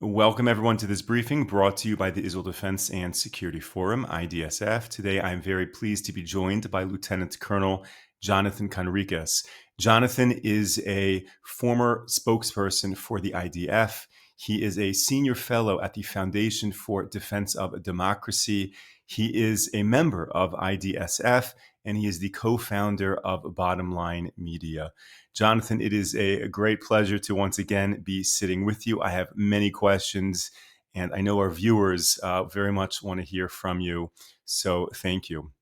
Welcome, everyone, to this briefing brought to you by the Israel Defense and Security Forum, IDSF. Today, I'm very pleased to be joined by Lieutenant Colonel Jonathan Conricus. Jonathan is a former spokesperson for the IDF. He is a senior fellow at the Foundation for Defense of Democracy. He is a member of IDSF, and he is the co-founder of Bottom Line Media. Jonathan, it is a great pleasure to once again be sitting with you. I have many questions, and I know our viewers very much want to hear from you. So thank you.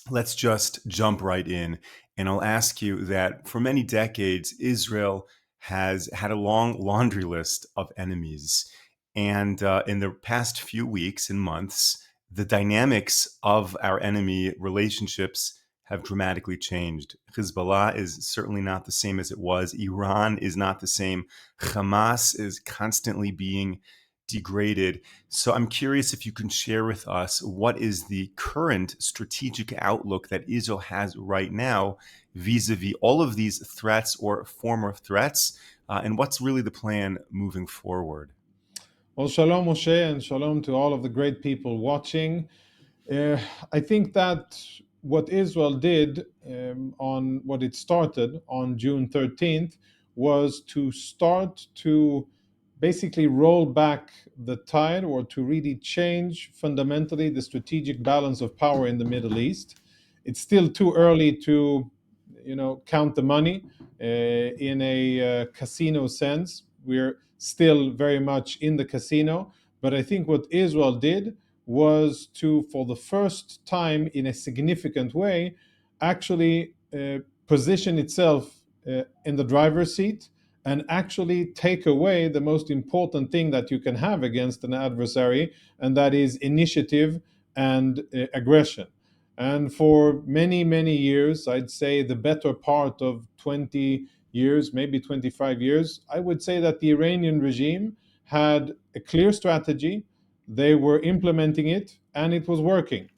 Let's just jump right in. And I'll ask you that for many decades, Israel has had a long laundry list of enemies. And in the past few weeks and months, the dynamics of our enemy relationships have dramatically changed. Hezbollah is certainly not the same as it was. Iran is not the same. Hamas is constantly being degraded. So I'm curious if you can share with us what is the current strategic outlook that Israel has right now vis-a-vis all of these threats or former threats, and what's really the plan moving forward? Well, shalom, Moshe, and shalom to all of the great people watching. I think that what Israel did on what it started on June 13th was to start to basically roll back the tide or to really change fundamentally the strategic balance of power in the Middle East. It's still too early to, count the money in a casino sense. We're still very much in the casino, but I think what Israel did was to, for the first time in a significant way, actually position itself in the driver's seat and actually take away the most important thing that you can have against an adversary, and that is initiative and aggression. And for many, many years, I'd say the better part of 20 years, maybe 25 years, I would say that the Iranian regime had a clear strategy. They were implementing it, and it was working.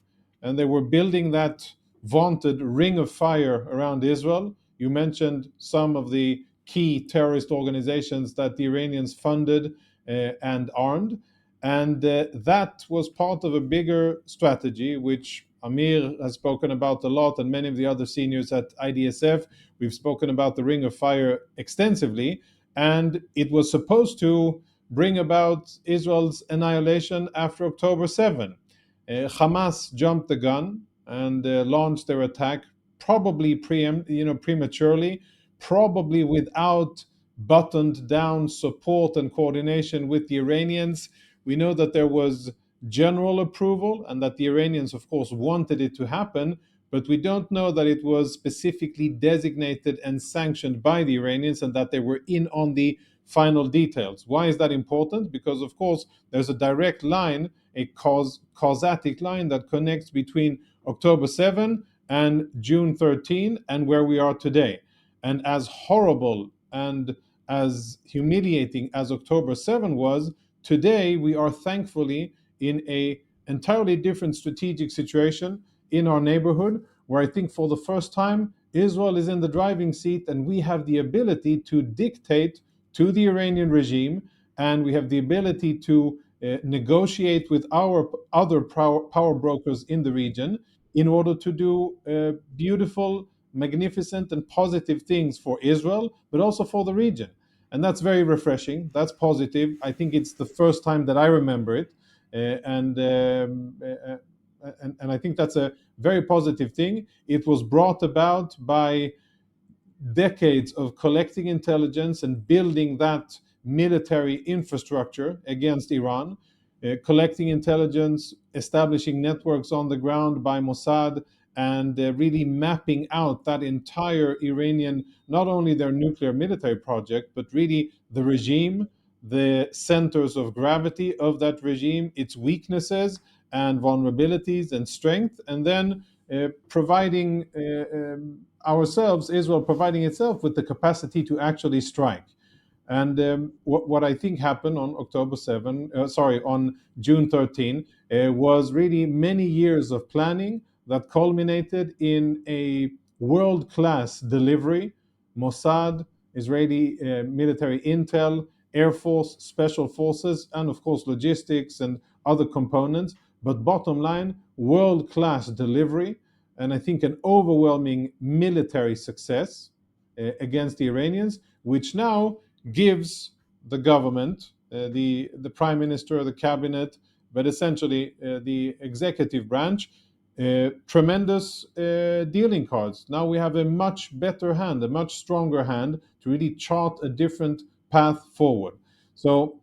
And they were building that vaunted ring of fire around Israel. You mentioned some of the key terrorist organizations that the Iranians funded and armed. And that was part of a bigger strategy, which Amir has spoken about a lot, and many of the other seniors at IDSF. We've spoken about the Ring of Fire extensively, and it was supposed to bring about Israel's annihilation after October 7. Hamas jumped the gun and launched their attack, probably prematurely, probably without buttoned down support and coordination with the Iranians. We know that there was general approval and that the Iranians, of course, wanted it to happen, but we don't know that it was specifically designated and sanctioned by the Iranians and that they were in on the final details. Why is that important? Because, of course, there's a direct line, a causatic line that connects between October 7 and June 13 and where we are today. And as horrible and as humiliating as October 7 was, today we are thankfully in a entirely different strategic situation in our neighborhood, where I think for the first time Israel is in the driving seat and we have the ability to dictate to the Iranian regime, and we have the ability to negotiate with our other power brokers in the region in order to do beautiful, magnificent, and positive things for Israel, but also for the region. And that's very refreshing. That's positive. I think it's the first time that I remember it. And I think that's a very positive thing. It was brought about by decades of collecting intelligence and building that military infrastructure against Iran, collecting intelligence, establishing networks on the ground by Mossad, and really mapping out that entire Iranian, not only their nuclear military project, but really the regime, the centers of gravity of that regime, its weaknesses and vulnerabilities and strength, and then providing ourselves, Israel providing itself with the capacity to actually strike. And what I think happened on on June 13, was really many years of planning that culminated in a world-class delivery. Mossad, Israeli military intel, Air Force, Special Forces, and of course logistics and other components. But bottom line, world-class delivery, and I think an overwhelming military success against the Iranians, which now gives the government, the prime minister, the cabinet, but essentially the executive branch, tremendous dealing cards. Now we have a much better hand, a much stronger hand to really chart a different path forward. So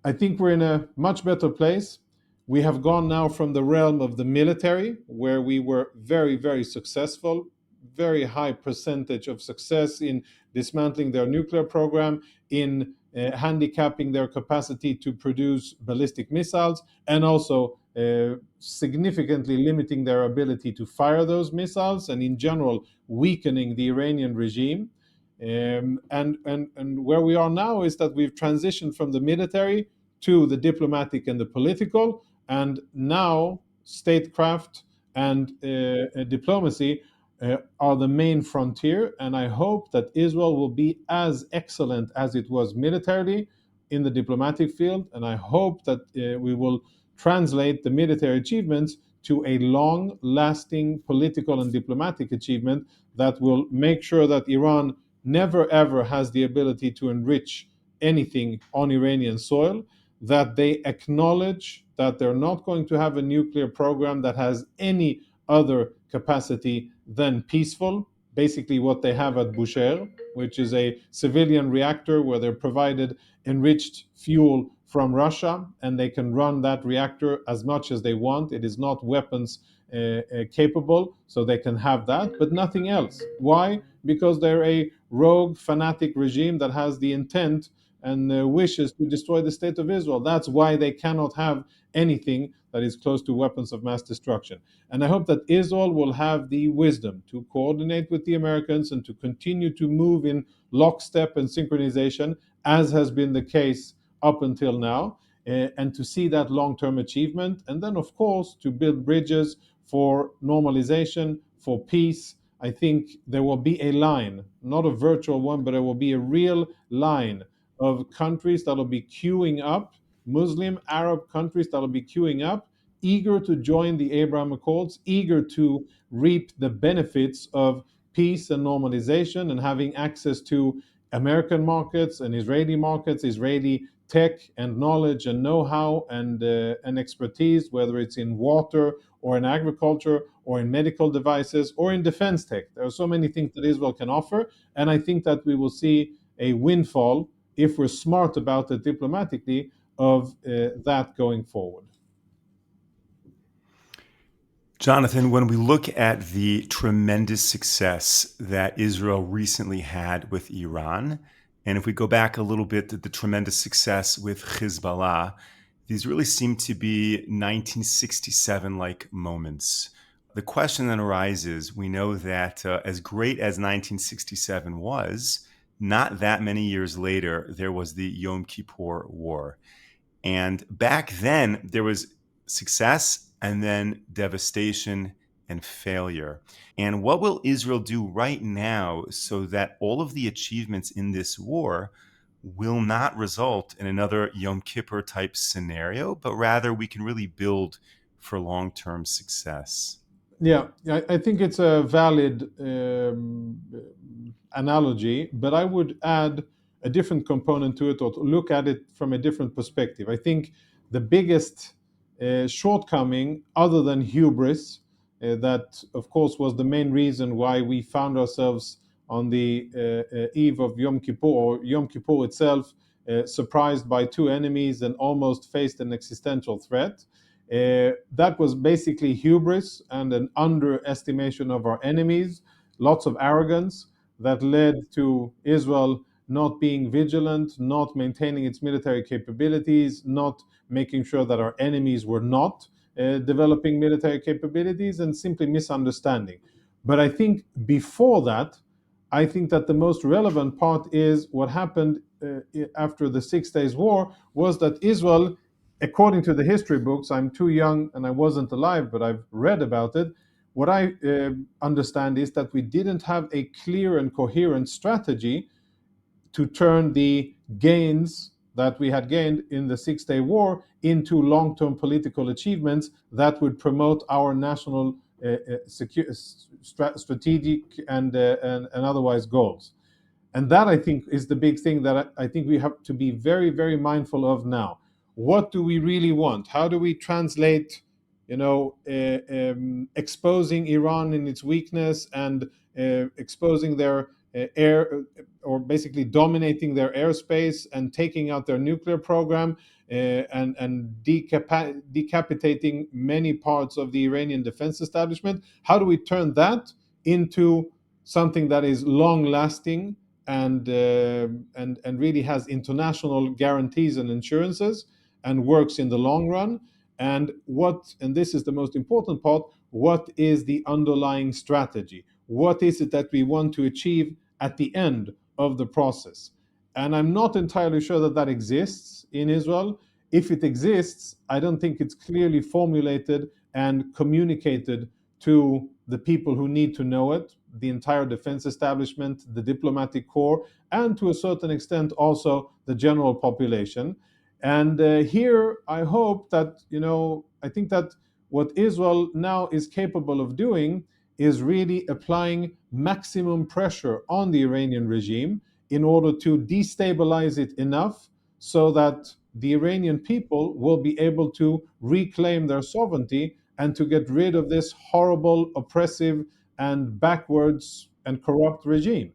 I think we're in a much better place. We have gone now from the realm of the military, where we were very, very successful, very high percentage of success in dismantling their nuclear program, in handicapping their capacity to produce ballistic missiles, and also significantly limiting their ability to fire those missiles, and in general, weakening the Iranian regime. And where we are now is that we've transitioned from the military to the diplomatic and the political, and now statecraft and diplomacy are the main frontier. And I hope that Israel will be as excellent as it was militarily in the diplomatic field, and I hope that we will translate the military achievements to a long lasting political and diplomatic achievement that will make sure that Iran never ever has the ability to enrich anything on Iranian soil, that they acknowledge that they're not going to have a nuclear program that has any other capacity than peaceful, basically what they have at Bushehr, which is a civilian reactor where they're provided enriched fuel from Russia, and they can run that reactor as much as they want. It is not weapons capable, so they can have that, but nothing else. Why? Because they're a rogue, fanatic regime that has the intent and wishes to destroy the state of Israel. That's why they cannot have anything that is close to weapons of mass destruction. And I hope that Israel will have the wisdom to coordinate with the Americans and to continue to move in lockstep and synchronization, as has been the case up until now, and to see that long term achievement. And then, of course, to build bridges for normalization, for peace. I think there will be a line, not a virtual one, but there will be a real line of countries that will be queuing up, Muslim, Arab countries that will be queuing up, eager to join the Abraham Accords, eager to reap the benefits of peace and normalization and having access to American markets and Israeli markets, Israeli tech and knowledge and know-how and expertise, whether it's in water or in agriculture or in medical devices or in defense tech. There are so many things that Israel can offer, and I think that we will see a windfall, if we're smart about it diplomatically, of that going forward. Jonathan, when we look at the tremendous success that Israel recently had with Iran, and if we go back a little bit to the tremendous success with Hezbollah, these really seem to be 1967-like moments. The question then arises, we know that as great as 1967 was, not that many years later, there was the Yom Kippur War. And back then, there was success and then devastation and failure. And what will Israel do right now so that all of the achievements in this war will not result in another Yom Kippur type scenario, but rather we can really build for long-term success? Yeah, I think it's a valid analogy, but I would add a different component to it, or to look at it from a different perspective. I think the biggest shortcoming, other than hubris, that of course was the main reason why we found ourselves on the eve of Yom Kippur, or Yom Kippur itself, surprised by two enemies and almost faced an existential threat. That was basically hubris and an underestimation of our enemies, lots of arrogance that led to Israel not being vigilant, not maintaining its military capabilities, not making sure that our enemies were not developing military capabilities, and simply misunderstanding. But I think before that, I think that the most relevant part is what happened after the 6 Days War, was that Israel, according to the history books, I'm too young and I wasn't alive, but I've read about it. What I understand is that we didn't have a clear and coherent strategy to turn the gains that we had gained in the Six-Day War into long-term political achievements that would promote our national strategic and otherwise goals. And that, I think, is the big thing that I think we have to be very, very mindful of now. What do we really want? How do we translate, exposing Iran in its weakness and exposing their air, or basically dominating their airspace and taking out their nuclear program, and decapitating many parts of the Iranian defense establishment? How do we turn that into something that is long lasting and really has international guarantees and insurances and works in the long run? And this is the most important part, what is the underlying strategy? What is it that we want to achieve at the end of the process? And I'm not entirely sure that that exists in Israel. If it exists, I don't think it's clearly formulated and communicated to the people who need to know it, the entire defense establishment, the diplomatic corps, and to a certain extent also the general population. And here I hope that, I think that what Israel now is capable of doing is really applying maximum pressure on the Iranian regime in order to destabilize it enough so that the Iranian people will be able to reclaim their sovereignty and to get rid of this horrible, oppressive, and backwards and corrupt regime.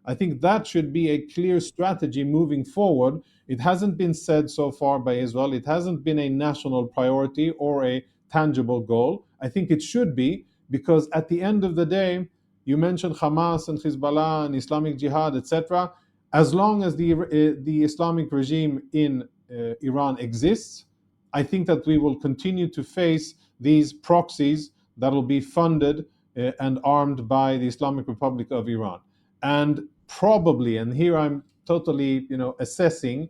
I think that should be a clear strategy moving forward. It hasn't been said so far by Israel. It hasn't been a national priority or a tangible goal. I think it should be, because at the end of the day, you mentioned Hamas and Hezbollah and Islamic Jihad, etc. As long as the Islamic regime in Iran exists, I think that we will continue to face these proxies that will be funded and armed by the Islamic Republic of Iran. And probably, and here I'm totally, assessing,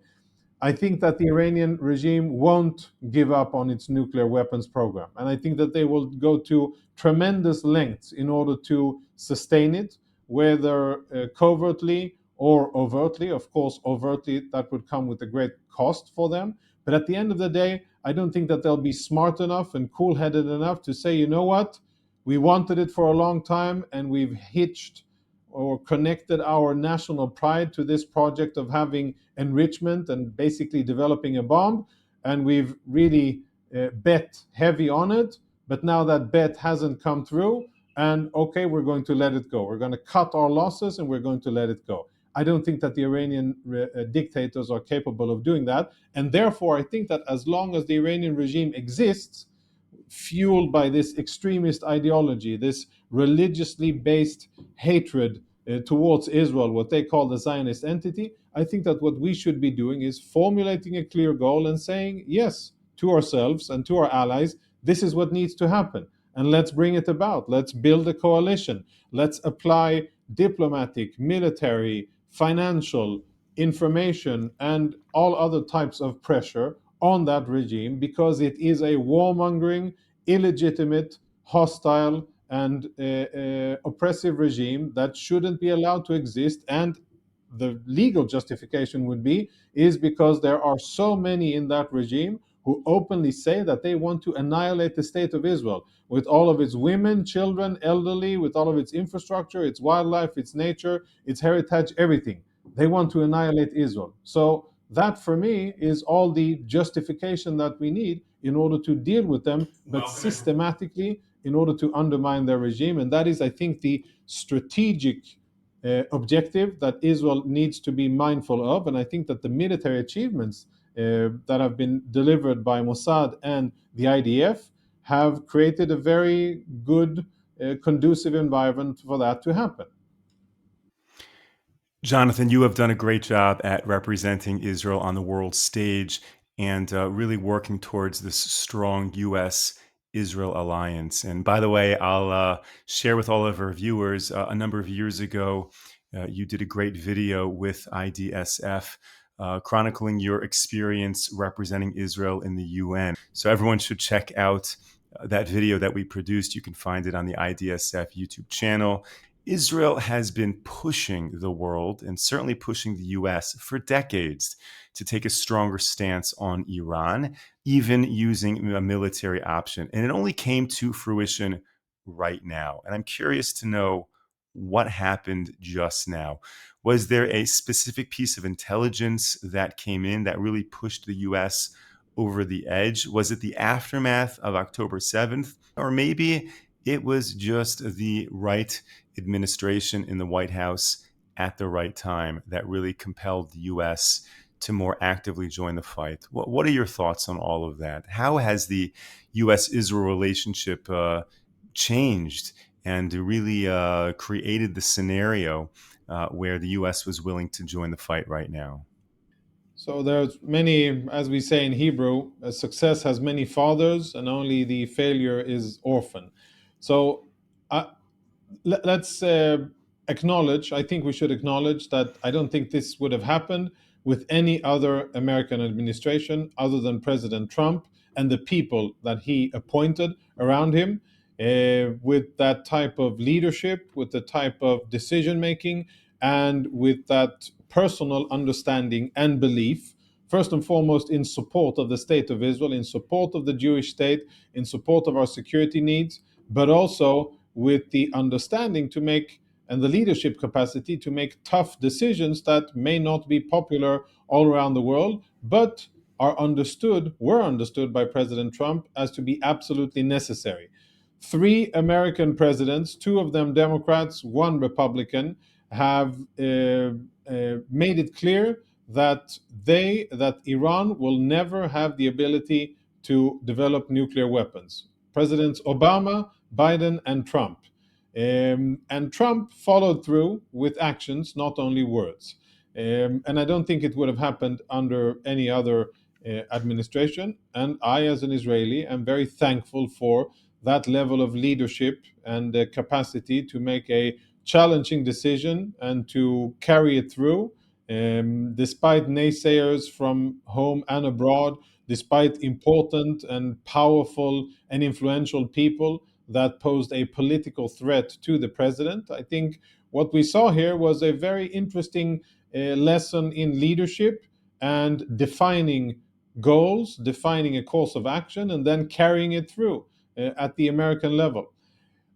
I think that the Iranian regime won't give up on its nuclear weapons program. And I think that they will go to tremendous lengths in order to sustain it, whether covertly or overtly. Of course, overtly, that would come with a great cost for them. But at the end of the day, I don't think that they'll be smart enough and cool headed enough to say, you know what, we wanted it for a long time and we've hitched or connected our national pride to this project of having enrichment and basically developing a bomb. And we've really bet heavy on it. But now that bet hasn't come through, and okay, we're going to let it go. We're going to cut our losses and we're going to let it go. I don't think that the Iranian dictators are capable of doing that. And therefore, I think that as long as the Iranian regime exists, fueled by this extremist ideology, this religiously based hatred towards Israel, what they call the Zionist entity, I think that what we should be doing is formulating a clear goal and saying yes to ourselves and to our allies, this is what needs to happen. And let's bring it about. Let's build a coalition. Let's apply diplomatic, military, financial, information, and all other types of pressure on that regime, because it is a warmongering, illegitimate, hostile, and oppressive regime that shouldn't be allowed to exist. And the legal justification would be is because there are so many in that regime who openly say that they want to annihilate the state of Israel with all of its women, children, elderly, with all of its infrastructure, its wildlife, its nature, its heritage, everything. They want to annihilate Israel. So that, for me, is all the justification that we need in order to deal with them, but systematically in order to undermine their regime. And that is, I think, the strategic objective that Israel needs to be mindful of. And I think that the military achievements that have been delivered by Mossad and the IDF have created a very good, conducive environment for that to happen. Jonathan, you have done a great job at representing Israel on the world stage and really working towards this strong U.S. Israel alliance. And by the way, I'll share with all of our viewers a number of years ago, you did a great video with IDSF chronicling your experience representing Israel in the UN. So everyone should check out that video that we produced. You can find it on the IDSF YouTube channel. Israel has been pushing the world and certainly pushing the US for decades to take a stronger stance on Iran, even using a military option. And it only came to fruition right now. And I'm curious to know what happened just now. Was there a specific piece of intelligence that came in that really pushed the US over the edge? Was it the aftermath of October 7th? Or maybe it was just the right administration in the White House at the right time that really compelled the U.S. to more actively join the fight. What are your thoughts on all of that? How has the U.S. Israel relationship changed and really created the scenario where the U.S. was willing to join the fight right now? So there's many, as we say in Hebrew, success has many fathers, and only the failure is orphan. So uh, let's acknowledge, I think we should acknowledge that I don't think this would have happened with any other American administration other than President Trump and the people that he appointed around him, with that type of leadership, with the type of decision making, and with that personal understanding and belief, first and foremost in support of the state of Israel, in support of the Jewish state, in support of our security needs, but also with the understanding to make and the leadership capacity to make tough decisions that may not be popular all around the world, but were understood by President Trump as to be absolutely necessary. Three American presidents, two of them Democrats, one Republican, have made it clear that Iran will never have the ability to develop nuclear weapons. Presidents Obama, Biden, and Trump. And Trump followed through with actions, not only words. And I don't think it would have happened under any other administration. And I, as an Israeli, am very thankful for that level of leadership and capacity to make a challenging decision and to carry it through, despite naysayers from home and abroad, despite important and powerful and influential people that posed a political threat to the president. I think what we saw here was a very interesting lesson in leadership and defining goals, defining a course of action, and then carrying it through at the American level.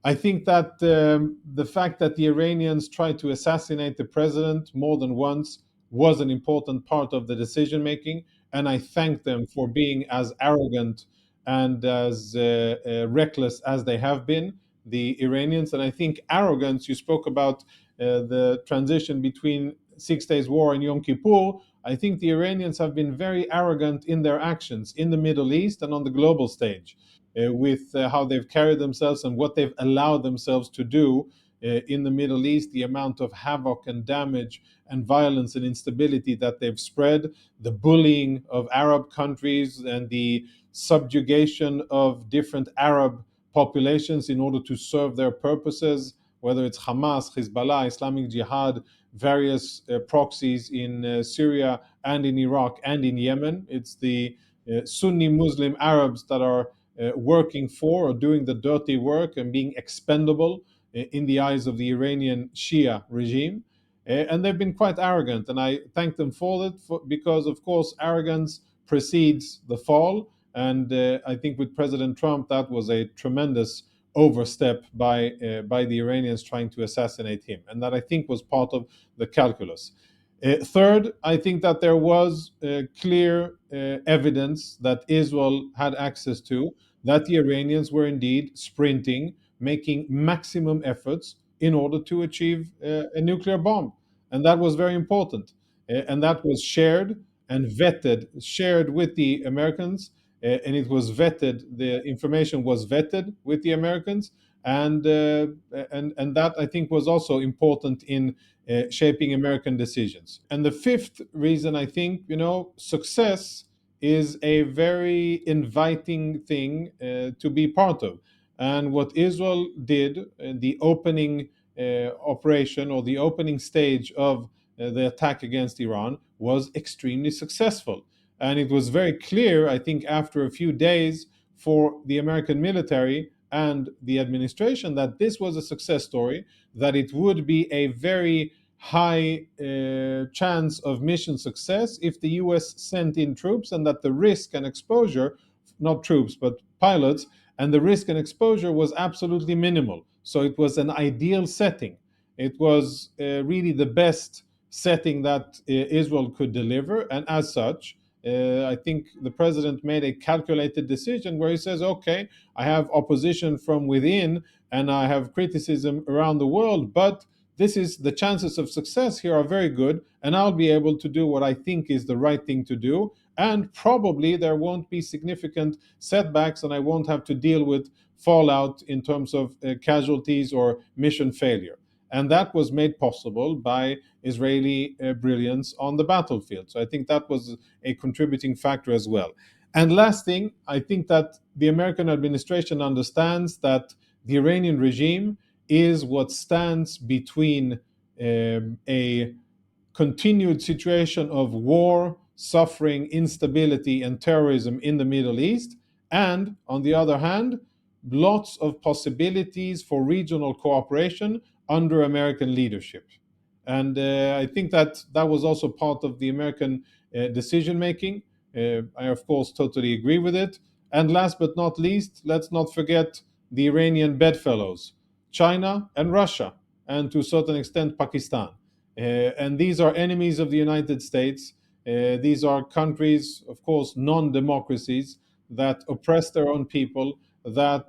I think that the fact that the Iranians tried to assassinate the president more than once was an important part of the decision making, and I thank them for being as arrogant and as reckless as they have been, the Iranians. And I think arrogance, you spoke about the transition between 6 Days War and Yom Kippur. I think the Iranians have been very arrogant in their actions in the Middle East and on the global stage, with how they've carried themselves and what they've allowed themselves to do in the Middle East, the amount of havoc and damage and violence and instability that they've spread, the bullying of Arab countries and the subjugation of different Arab populations in order to serve their purposes, whether it's Hamas, Hezbollah, Islamic Jihad, various proxies in Syria and in Iraq and in Yemen. It's the Sunni Muslim Arabs that are working for or doing the dirty work and being expendable in the eyes of the Iranian Shia regime. And they've been quite arrogant, and I thank them for it, because, of course, arrogance precedes the fall. And I think with President Trump, that was a tremendous overstep by the Iranians trying to assassinate him, and that I think was part of the calculus. Third, I think that there was clear evidence that Israel had access to, that the Iranians were indeed sprinting, making maximum efforts in order to achieve a nuclear bomb. And that was very important. And that was shared and vetted, shared with the Americans, and it was vetted, the information was vetted with the Americans. And that, I think, was also important in shaping American decisions. And the fifth reason, I think, success is a very inviting thing to be part of. And what Israel did in the opening operation, or the opening stage of the attack against Iran, was extremely successful. And it was very clear, I think, after a few days, for the American military and the administration that this was a success story, that it would be a very high chance of mission success if the US sent in troops, and that the risk and exposure, not troops, but pilots, and the risk and exposure was absolutely minimal. So it was an ideal setting. It was really the best setting that Israel could deliver. And as such, I think the president made a calculated decision where he says, okay, I have opposition from within and I have criticism around the world, but this is the chances of success here are very good, and I'll be able to do what I think is the right thing to do. And probably there won't be significant setbacks, and I won't have to deal with fallout in terms of casualties or mission failure. And that was made possible by Israeli brilliance on the battlefield. So I think that was a contributing factor as well. And last thing, I think that the American administration understands that the Iranian regime is what stands between a continued situation of war, suffering, instability, and terrorism in the Middle East, and on the other hand, lots of possibilities for regional cooperation under American leadership. And I think that that was also part of the American decision making. I, of course, totally agree with it. And last but not least, let's not forget the Iranian bedfellows, China and Russia, and to a certain extent, Pakistan. And these are enemies of the United States. These are countries, of course, non democracies that oppress their own people, that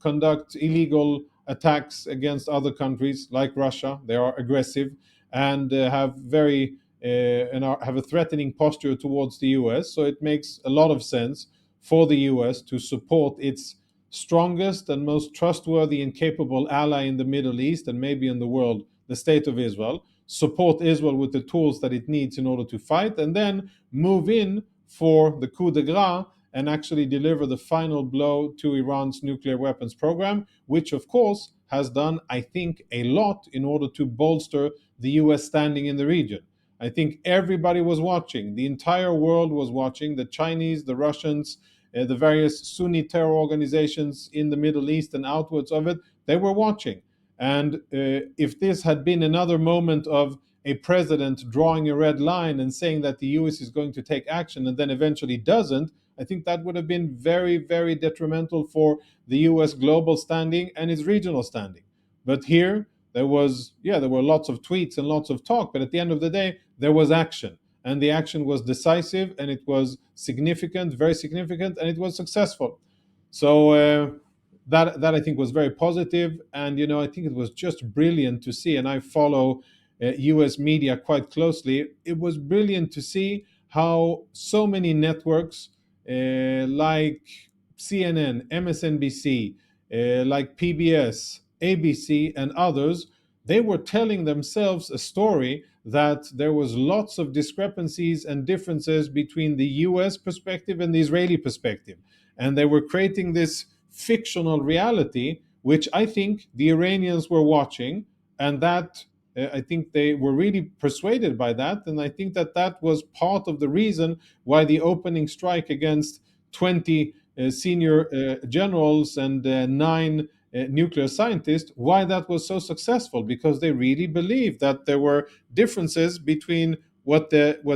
conduct illegal attacks against other countries like Russia. They are aggressive and have very have a threatening posture towards the US. So it makes a lot of sense for the US to support its strongest and most trustworthy and capable ally in the Middle East and maybe in the world, the State of Israel, support Israel with the tools that it needs in order to fight, and then move in for the coup de grace and actually deliver the final blow to Iran's nuclear weapons program, which, of course, has done, I think, a lot in order to bolster the US standing in the region. I think everybody was watching. The entire world was watching. The Chinese, the Russians, the various Sunni terror organizations in the Middle East and outwards of it, they were watching. And if this had been another moment of a president drawing a red line and saying that the US is going to take action and then eventually doesn't, I think that would have been very, very detrimental for the US global standing and its regional standing. But here, there were lots of tweets and lots of talk, but at the end of the day, there was action. And the action was decisive, and it was significant, very significant, and it was successful. So that I think was very positive, and I think it was just brilliant to see. And I follow U.S. media quite closely. It was brilliant to see how so many networks like CNN, MSNBC, like PBS, ABC, and others, they were telling themselves a story that there was lots of discrepancies and differences between the US perspective and the Israeli perspective. And they were creating this fictional reality, which I think the Iranians were watching, and that I think they were really persuaded by that. And I think that that was part of the reason why the opening strike against 20 senior generals and nine nuclear scientists, why that was so successful, because they really believed that there were differences between what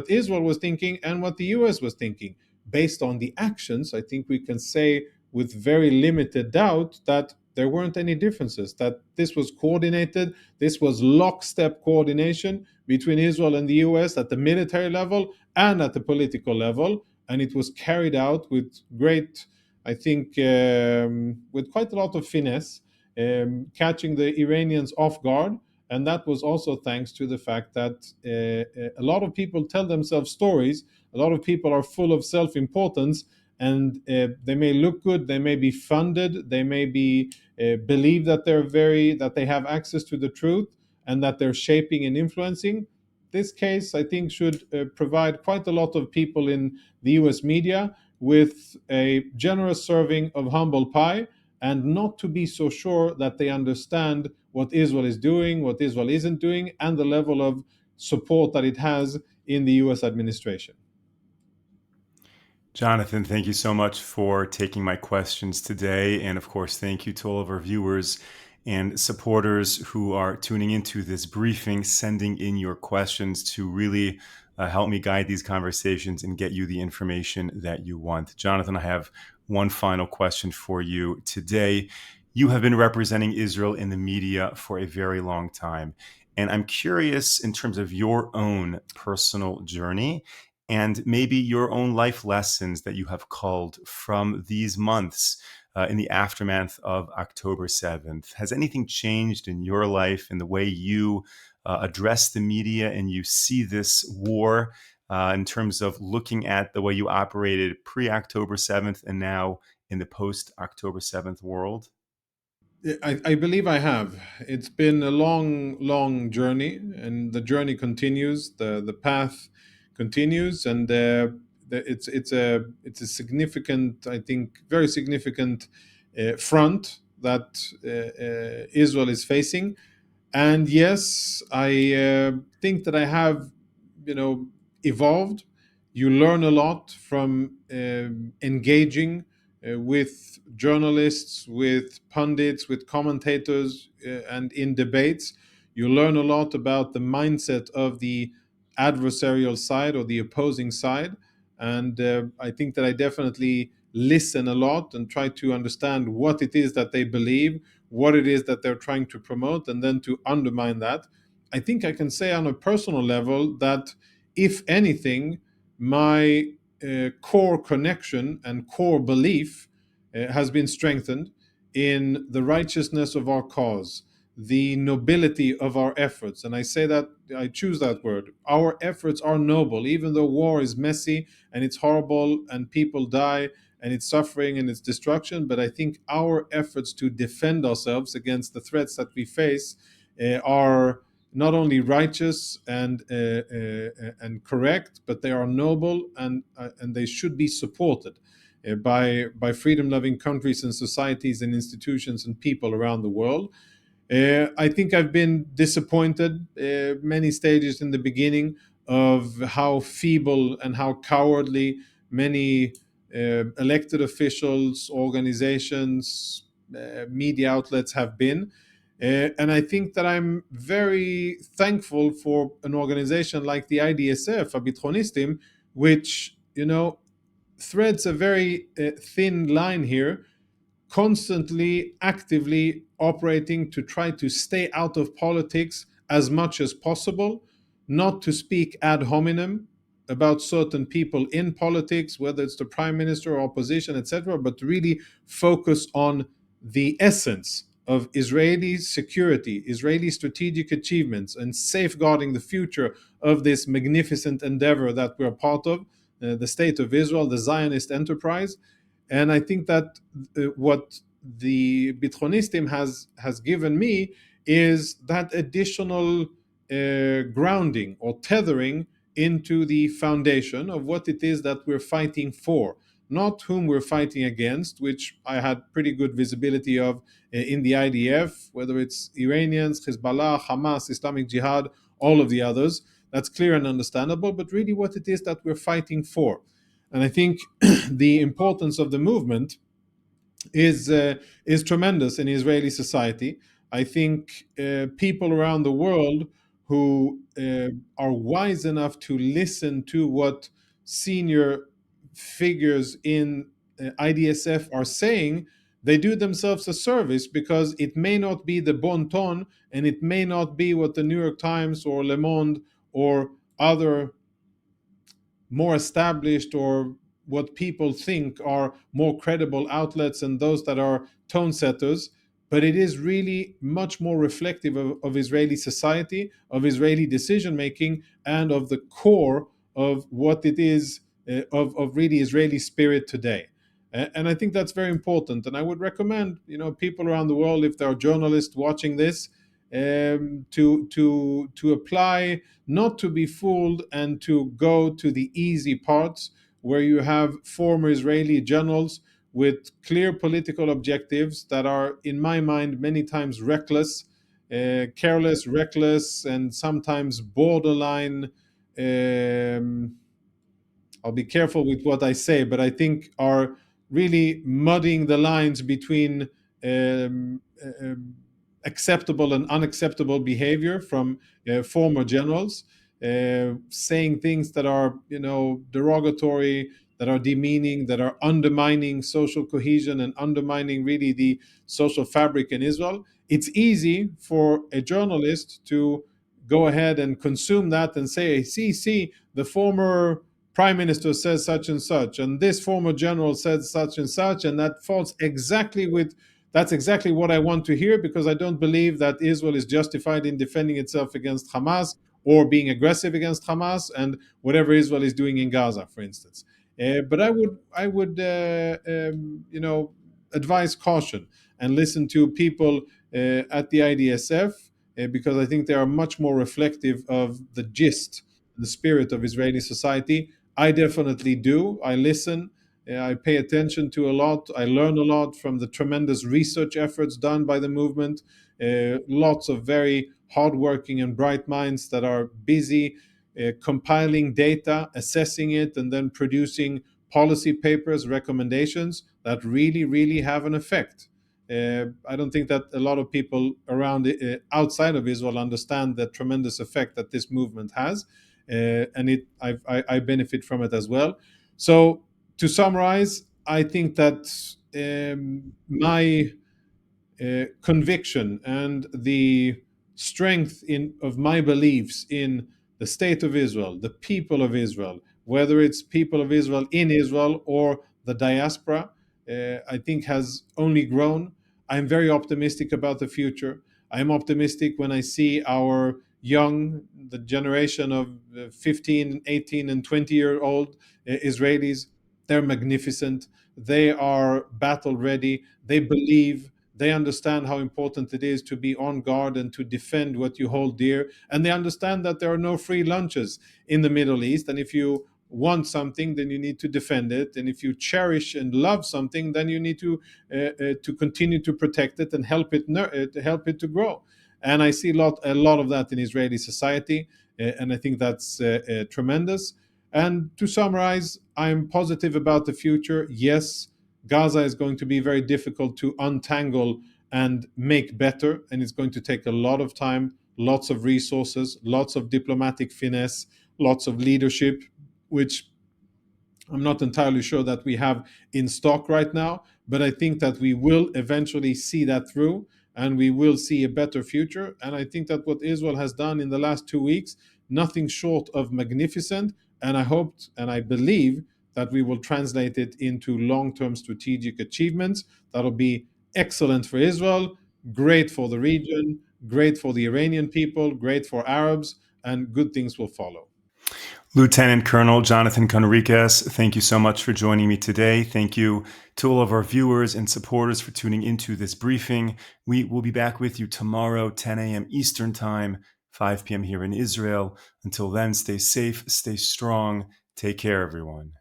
Israel was thinking and what the US was thinking. Based on the actions, I think we can say with very limited doubt that there weren't any differences, that this was coordinated, this was lockstep coordination between Israel and the US at the military level and at the political level, and it was carried out with great, I think, with quite a lot of finesse, catching the Iranians off guard. And that was also thanks to the fact that a lot of people tell themselves stories. A lot of people are full of self-importance, and they may look good, they may be funded, they may be believe that that they have access to the truth and that they're shaping and influencing. This case, I think, should provide quite a lot of people in the US media with a generous serving of humble pie, and not to be so sure that they understand what Israel is doing, what Israel isn't doing, and the level of support that it has in the US administration. Jonathan, thank you so much for taking my questions today. And of course, thank you to all of our viewers and supporters who are tuning into this briefing, sending in your questions to really help me guide these conversations and get you the information that you want. Jonathan, I have one final question for you today. You have been representing Israel in the media for a very long time. And I'm curious, in terms of your own personal journey, and maybe your own life lessons that you have culled from these months in the aftermath of October 7th. Has anything changed in your life, in the way you address the media and you see this war, in terms of looking at the way you operated pre-October 7th and now in the post-October 7th world? I believe I have. It's been a long, long journey, and the journey continues. The path continues, and it's a significant, I think, very significant front that Israel is facing. And yes, I think that I have, evolved. You learn a lot from engaging with journalists, with pundits, with commentators, and in debates. You learn a lot about the mindset of the adversarial side or the opposing side. And I think that I definitely listen a lot and try to understand what it is that they believe, what it is that they're trying to promote, and then to undermine that. I think I can say on a personal level that, if anything, my core connection and core belief has been strengthened in the righteousness of our cause, the nobility of our efforts. And I say that, I choose that word. Our efforts are noble, even though war is messy and it's horrible and people die and it's suffering and it's destruction. But I think our efforts to defend ourselves against the threats that we face are not only righteous and correct, but they are noble, and they should be supported by freedom-loving countries and societies and institutions and people around the world. I think I've been disappointed many stages in the beginning of how feeble and how cowardly many elected officials, organizations, media outlets have been. And I think that I'm very thankful for an organization like the IDSF, Abithonistim, which, threads a very thin line here, constantly, actively operating to try to stay out of politics as much as possible, not to speak ad hominem about certain people in politics, whether it's the prime minister or opposition, etc., but really focus on the essence of Israeli security, Israeli strategic achievements, and safeguarding the future of this magnificent endeavor that we're part of, the State of Israel, the Zionist enterprise. And I think that what the Bitronistim has given me is that additional grounding or tethering into the foundation of what it is that we're fighting for, not whom we're fighting against, which I had pretty good visibility of in the IDF, whether it's Iranians, Hezbollah, Hamas, Islamic Jihad, all of the others. That's clear and understandable, but really what it is that we're fighting for. And I think the importance of the movement is tremendous in Israeli society. I think people around the world who are wise enough to listen to what senior figures in IDSF are saying, they do themselves a service, because it may not be the bon ton, and it may not be what the New York Times or Le Monde or other more established, or what people think are more credible outlets, and those that are tone setters, but it is really much more reflective of Israeli society, of Israeli decision making, and of the core of what it is, of really Israeli spirit today. And I think that's very important. And I would recommend, people around the world, if there are journalists watching this, to apply, not to be fooled, and to go to the easy parts where you have former Israeli generals with clear political objectives that are, in my mind, many times reckless, careless, reckless, and sometimes borderline I'll be careful with what I say, but I think are really muddying the lines between acceptable and unacceptable behavior from former generals, saying things that are, derogatory, that are demeaning, that are undermining social cohesion and undermining really the social fabric in Israel. It's easy for a journalist to go ahead and consume that and say, see, the former prime minister says such and such, and this former general said such and such, and that falls exactly with that's exactly what I want to hear, because I don't believe that Israel is justified in defending itself against Hamas or being aggressive against Hamas and whatever Israel is doing in Gaza, for instance. But I would advise caution and listen to people at the IDSF, because I think they are much more reflective of the gist, the spirit of Israeli society. I definitely do. I listen. I pay attention to a lot. I learn a lot from the tremendous research efforts done by the movement. Lots of very hardworking and bright minds that are busy compiling data, assessing it, and then producing policy papers, recommendations that really, really have an effect. I don't think that a lot of people around outside of Israel understand the tremendous effect that this movement has, and I benefit from it as well. So, to summarize, I think that my conviction and the strength of my beliefs in the state of Israel, the people of Israel, whether it's people of Israel in Israel or the diaspora, I think has only grown. I'm very optimistic about the future. I'm optimistic when I see our the generation of 15, 18, and 20-year-old Israelis. They're magnificent. They are battle ready. They believe, they understand how important it is to be on guard and to defend what you hold dear. And they understand that there are no free lunches in the Middle East. And if you want something, then you need to defend it. And if you cherish and love something, then you need to continue to protect it and help it to grow. And I see a lot of that in Israeli society, and I think that's tremendous. And to summarize, I'm positive about the future. Yes, Gaza is going to be very difficult to untangle and make better, and it's going to take a lot of time, lots of resources, lots of diplomatic finesse, lots of leadership, which I'm not entirely sure that we have in stock right now, but I think that we will eventually see that through and we will see a better future. And I think that what Israel has done in the last 2 weeks, nothing short of magnificent. And I hoped and I believe that we will translate it into long term strategic achievements that'll be excellent for Israel, great for the region, great for the Iranian people, great for Arabs, and good things will follow. Lieutenant Colonel Jonathan Conricus, thank you so much for joining me today. Thank you to all of our viewers and supporters for tuning into this briefing. We will be back with you tomorrow, 10 a.m. Eastern Time, 5 p.m. here in Israel. Until then, stay safe, stay strong. Take care, everyone.